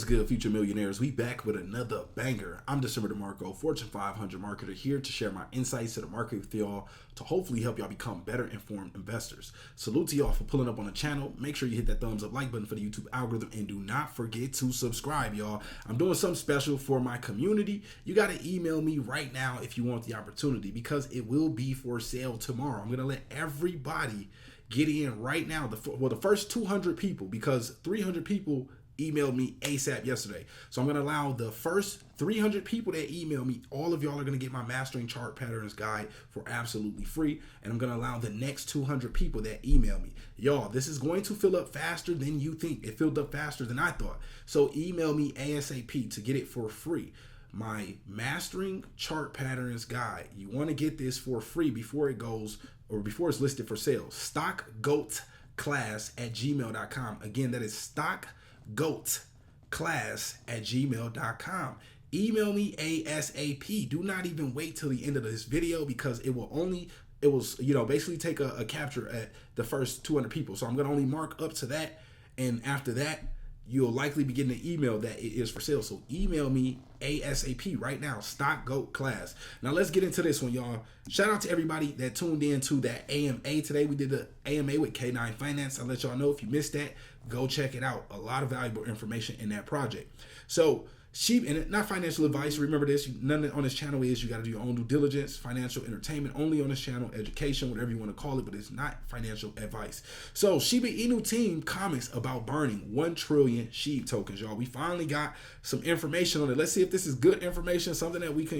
What's good, future millionaires? We back with another banger. I'm DecemberDeMarco, Fortune 500 marketer, here to share my insights to the market with y'all to hopefully help y'all become better informed investors. Salute to y'all for pulling up on the channel. Make sure you hit that thumbs up like button for the YouTube algorithm, and do not forget to subscribe, y'all. I'm doing something special for my community. You got to email me right now if you want the opportunity, because it will be for sale tomorrow. I'm going to let everybody get in right now. The first 200 people, because 300 people emailed me ASAP yesterday. So I'm going to allow the first 300 people that email me, all of y'all are going to get my Mastering Chart Patterns guide for absolutely free. And I'm going to allow the next 200 people that email me. Y'all, this is going to fill up faster than you think. It filled up faster than I thought. So email me ASAP to get it for free. My Mastering Chart Patterns guide. You want to get this for free before it goes, or before it's listed for sale. StockGoatClass@gmail.com. Again, that is StockGoatClass@gmail.com. Email me ASAP. Do not even wait till the end of this video, because it will basically take a capture at the first 200 people. So I'm going to only mark up to that. And after that, you'll likely be getting an email that it is for sale. So email me ASAP right now, StockGoatClass. Now let's get into this one, y'all. Shout out to everybody that tuned in to that AMA today. We did the AMA with K9 Finance. I'll let y'all know if you missed that, go check it out. A lot of valuable information in that project. So SHIB, and not financial advice. Remember this, none on this channel is, you got to do your own due diligence. Financial entertainment only on this channel, education, whatever you want to call it, but it's not financial advice. So Shiba Inu team comments about burning 1 trillion SHIB tokens, y'all. We finally got some information on it. Let's see if this is good information, something that we can,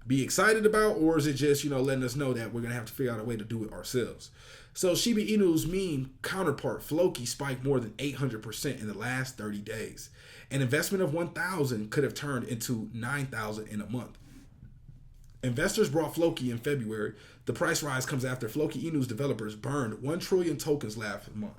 be excited about, or is it just, letting us know that we're going to have to figure out a way to do it ourselves. So Shiba Inu's meme counterpart, Floki, spiked more than 800% in the last 30 days. An investment of 1,000 could have turned into 9,000 in a month. Investors brought Floki in February. The price rise comes after Floki Inu's developers burned 1 trillion tokens last month.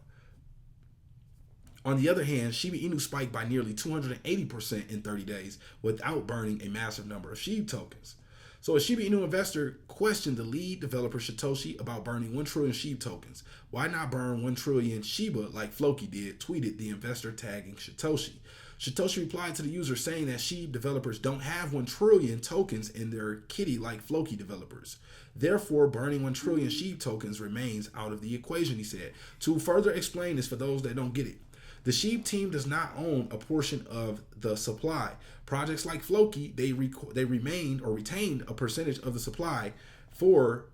On the other hand, Shiba Inu spiked by nearly 280% in 30 days without burning a massive number of SHIB tokens. So a Shiba Inu investor questioned the lead developer Satoshi about burning 1 trillion SHIB tokens. Why not burn 1 trillion Shiba like Floki did, tweeted the investor, tagging Satoshi. Satoshi replied to the user saying that SHIB developers don't have 1 trillion tokens in their kitty like Floki developers. Therefore, burning 1 trillion SHIB tokens remains out of the equation, he said. To further explain this for those that don't get it, the SHIB team does not own a portion of the supply. Projects like Floki, they retained a percentage of the supply for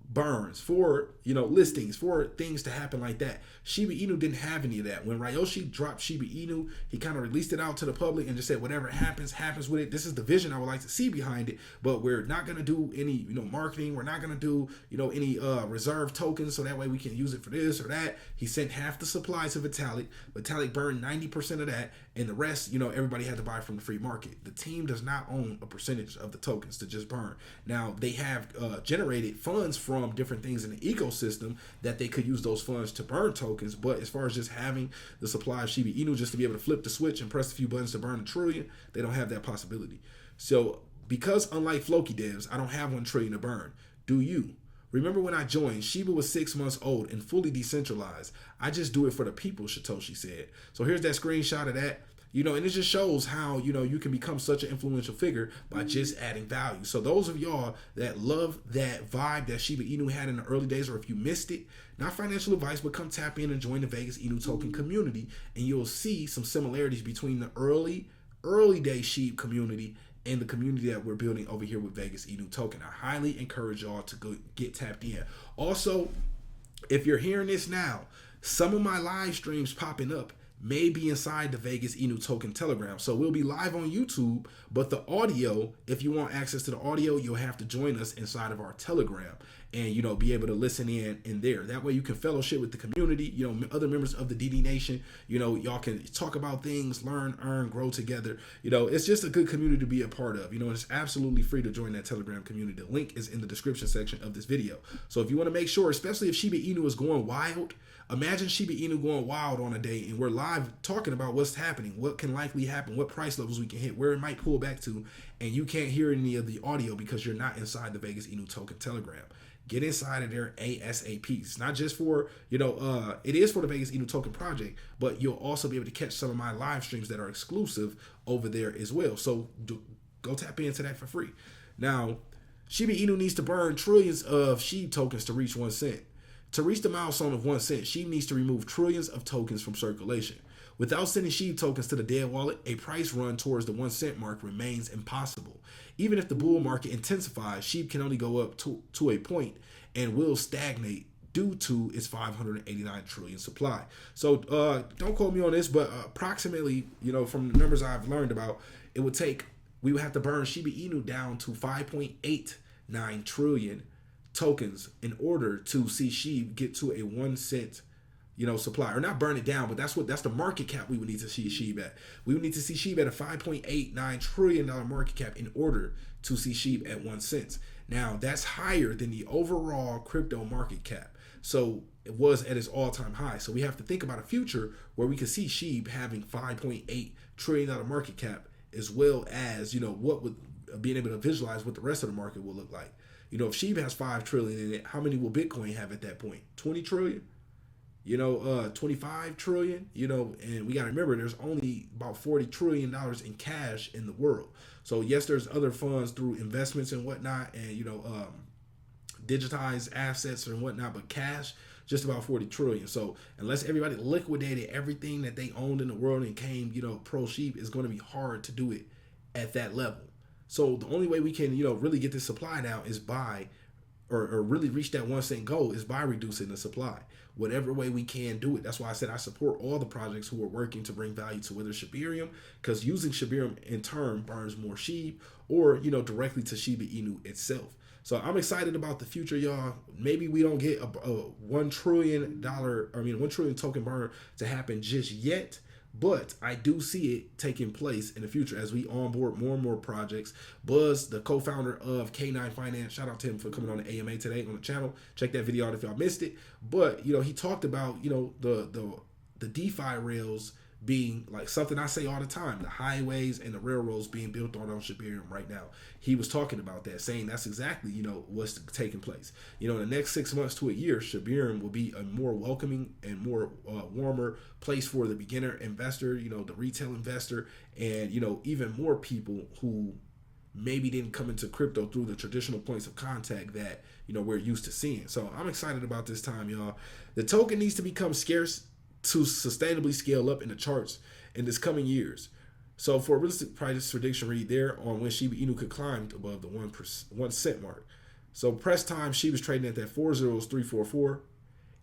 burns, for listings, for things to happen like that. Shiba Inu didn't have any of that. When Ryoshi dropped Shiba Inu, he kind of released it out to the public and just said whatever happens with it. This is the vision I would like to see behind it, but we're not going to do any marketing. We're not going to do any reserve tokens, so that way we can use it for this or that. He sent half the supply to Vitalik. Vitalik burned 90% of that, and the rest everybody had to buy from the free market. The team does not own a percentage of the tokens to just burn. Now they have generated funds from different things in the ecosystem that they could use those funds to burn tokens, but as far as just having the supply of Shiba Inu just to be able to flip the switch and press a few buttons to burn 1 trillion, they don't have that possibility. So because unlike Floki devs, I don't have 1 trillion to burn. Do you? Remember when I joined, Shiba was 6 months old and fully decentralized. I just do it for the people, Satoshi said. So here's that screenshot of that. And it just shows how, you can become such an influential figure by just adding value. So those of y'all that love that vibe that Shiba Inu had in the early days, or if you missed it, not financial advice, but come tap in and join the Vegas Inu token community, and you'll see some similarities between the early day SHIB community and the community that we're building over here with Vegas Inu token. I highly encourage y'all to go get tapped in. Also, if you're hearing this now, some of my live streams popping up may be inside the Vegas Inu token Telegram. So we'll be live on YouTube, but the audio, if you want access to the audio, you'll have to join us inside of our Telegram and, be able to listen in there. That way you can fellowship with the community, other members of the DD Nation, y'all can talk about things, learn, earn, grow together. It's just a good community to be a part of. It's absolutely free to join that Telegram community. The link is in the description section of this video. So if you want to make sure, especially if Shiba Inu is going wild, imagine Shiba Inu going wild on a day and we're live talking about what's happening, what can likely happen, what price levels we can hit, where it might pull back to, and you can't hear any of the audio because you're not inside the Vegas Inu token Telegram. get inside of their ASAP. It's not just for, it is for the Vegas Inu token project, but you'll also be able to catch some of my live streams that are exclusive over there as well. So go tap into that for free. Now, Shiba Inu needs to burn trillions of SHIB tokens to reach 1 cent. To reach the milestone of 1 cent, SHIB needs to remove trillions of tokens from circulation. Without sending SHIB tokens to the dead wallet, a price run towards the 1 cent mark remains impossible. Even if the bull market intensifies, SHIB can only go up to a point and will stagnate due to its 589 trillion supply. So don't quote me on this, but approximately, from the numbers I've learned about, we would have to burn Shiba Inu down to 5.89 trillion tokens in order to see SHIB get to a 1 cent supply, or not burn it down, but that's the market cap we would need to see SHIB at. We would need to see SHIB at a $5.89 trillion market cap in order to see SHIB at 1 cent. Now, that's higher than the overall crypto market cap. So it was at its all-time high. So we have to think about a future where we could see SHIB having $5.8 trillion market cap, as well as, what would being able to visualize what the rest of the market will look like. If SHIB has 5 trillion in it, how many will Bitcoin have at that point? 20 trillion? 25 trillion, and we got to remember there's only about $40 trillion in cash in the world. So yes, there's other funds through investments and whatnot, and, digitized assets and whatnot, but cash, just about 40 trillion. So unless everybody liquidated everything that they owned in the world and came, pro SHIB, it's going to be hard to do it at that level. So the only way we can, really get this supply down is by, or really reach that 1 cent goal, is by reducing the supply. Whatever way we can do it. That's why I said I support all the projects who are working to bring value to whether SHIBArmy, because using SHIBArmy in turn burns more SHIB, or, directly to Shiba Inu itself. So I'm excited about the future, y'all. Maybe we don't get a $1 trillion, 1 trillion token burn to happen just yet, but I do see it taking place in the future as we onboard more and more projects. Buzz, the co-founder of K9 Finance, shout out to him for coming on the AMA today on the channel. Check that video out if y'all missed it. But, he talked about, the DeFi rails being like something I say all the time, the highways and the railroads being built on SHIBArmy right now. He was talking about that, saying that's exactly, what's taking place. In the next 6 months to a year, SHIBArmy will be a more welcoming and more warmer place for the beginner investor, the retail investor, and, even more people who maybe didn't come into crypto through the traditional points of contact that, we're used to seeing. So I'm excited about this time, y'all. The token needs to become scarce to sustainably scale up in the charts in this coming years. So for a realistic price prediction, read there on when Shiba Inu could climb above the 1 cent mark. So press time, SHIB is trading at that 40344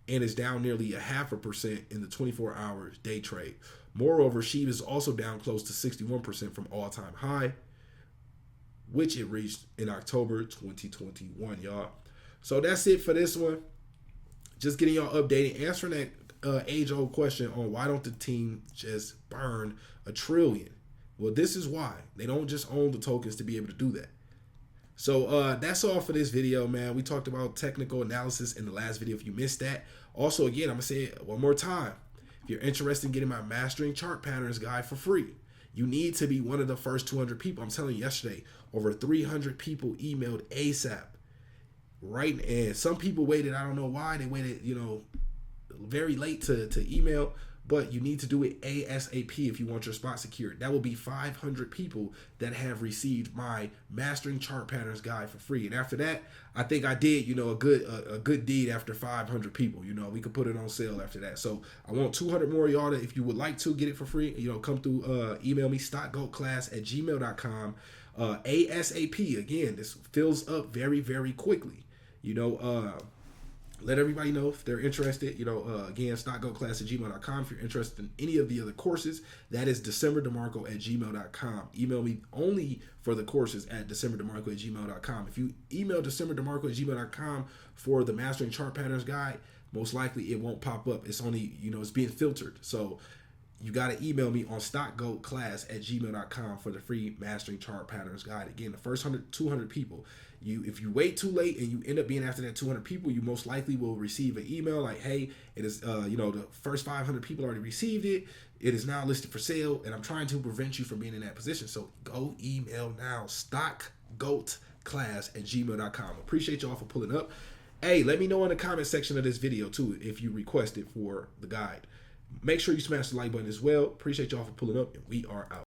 and is down nearly 0.5% in the 24-hour day trade. Moreover, SHIB is also down close to 61% from all-time high, which it reached in October 2021, y'all. So that's it for this one. Just getting y'all updated, answering that age-old question on why don't the team just burn $1 trillion? Well, this is why. They don't just own the tokens to be able to do that. So that's all for this video, man. We talked about technical analysis in the last video if you missed that. Also, again, I'm going to say it one more time. If you're interested in getting my Mastering Chart Patterns guide for free, you need to be one of the first 200 people. I'm telling you, yesterday, over 300 people emailed ASAP. Right, and some people waited. I don't know why. They waited, very late to email, but you need to do it ASAP if you want your spot secured. That will be 500 people that have received my Mastering Chart Patterns guide for free. And after that, I think I did, a good deed after 500 people. We could put it on sale after that. So I want 200 more y'all if you would like to get it for free. Come through, email me StockGoatClass@gmail.com. ASAP. Again, this fills up very, very quickly. Let everybody know if they're interested. Again, StockGoatClass@gmail.com. If you're interested in any of the other courses, that is DecemberDeMarco@gmail.com. Email me only for the courses at DecemberDeMarco@gmail.com. If you email DecemberDeMarco@gmail.com for the Mastering Chart Patterns guide, most likely it won't pop up. It's only, it's being filtered. So you got to email me on StockGoatClass@gmail.com for the free Mastering Chart Patterns guide. Again, the first 200 people. If you wait too late and you end up being after that 200 people, you most likely will receive an email like, hey, it is, the first 500 people already received it. It is now listed for sale, and I'm trying to prevent you from being in that position. So go email now, StockGoatClass@gmail.com. Appreciate y'all for pulling up. Hey, let me know in the comment section of this video too if you requested for the guide. Make sure you smash the like button as well. Appreciate y'all for pulling up, and we are out.